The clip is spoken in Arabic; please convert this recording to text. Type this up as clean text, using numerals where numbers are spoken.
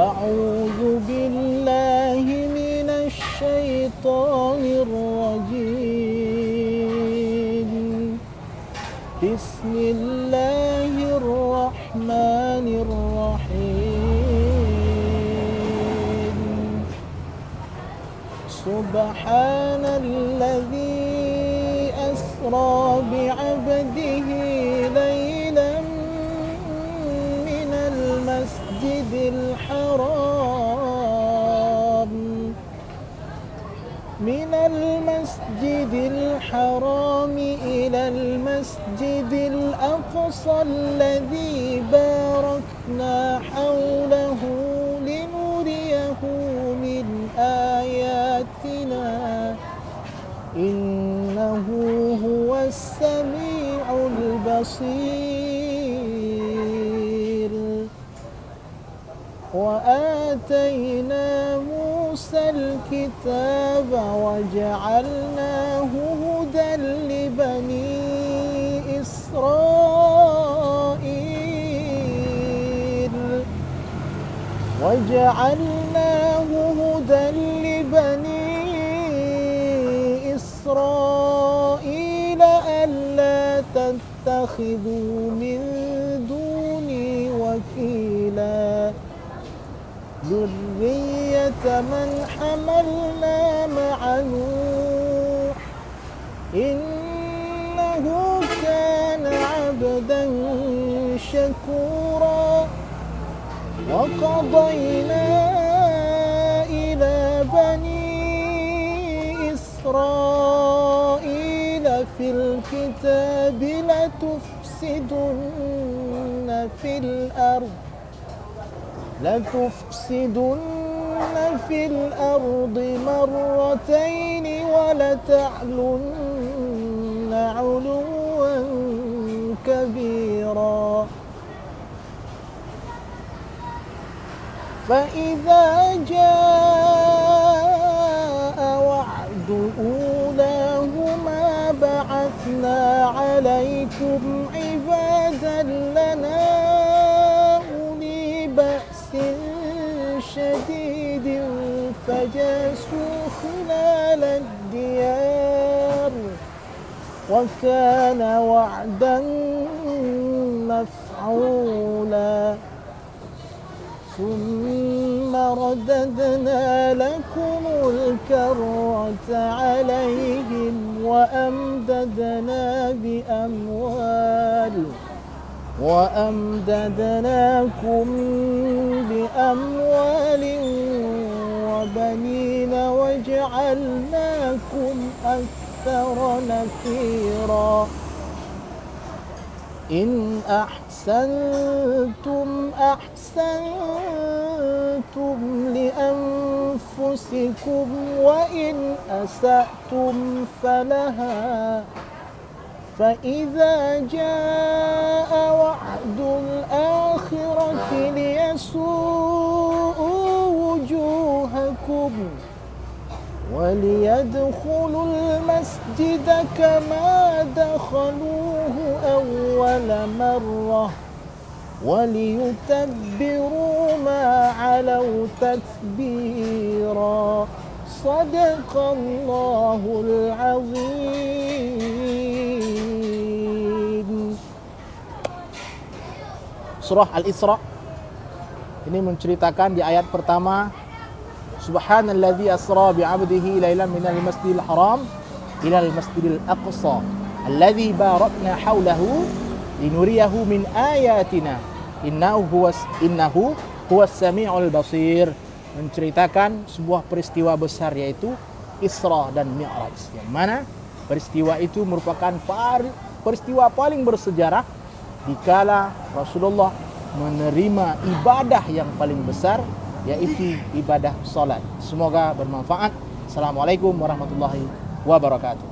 أعوذ بالله من الشيطان الرجيم. بسم الله الرحمن الرحيم. سبحان الذي أسرى بعبده ليلا من المسجد الحرام إلى المسجد الأقصى الذي باركنا حوله لنريه من آياتنا إنه هو السميع البصير. وآتينا موسى الكتاب وجعلناه هدى لبني إسرائيل ألا تتخذوا من دوني وكيلا ذرية من حملنا مع نوح إنه كان عبدا شكورا. وقضينا إلى بني إسرائيل في الكتاب لتفسدن في الأرض مرتين ولتعلن علوا كبيرا. فإذا جاء وعد أولاهما بعثنا عليكم عبادا لنا أولي بأس شديد فجاسوا خلال الديار وكان وعدا مفعولا. ثم رددنا لكم الكرة عليهم وأمددناكم بأموال وبنين وجعلناكم أكثر نفيرا. إن أحسنتم لأنفسكم وإن أسأتم فلها. فإذا جاء وعد الآخرة ليسوءوا وجوهكم وليدخلوا المسجد كما دخلوه أول مرة وليتبروا ما علوا تتبيرا. صدق الله العظيم. Surah Al-Isra ini menceritakan di ayat pertama, Subhanalladzi asra bi'abdihi lailan minal masjidil haram ilal masjidil aqsa alladzi barakna haulahu linuriyahu min ayatina innahu huwas sami'ul basir. Menceritakan sebuah peristiwa besar yaitu Isra dan Mi'raj, yang mana peristiwa itu merupakan peristiwa paling bersejarah dikala Rasulullah menerima ibadah yang paling besar, yaitu ibadah salat. Semoga bermanfaat. Assalamualaikum warahmatullahi wabarakatuh.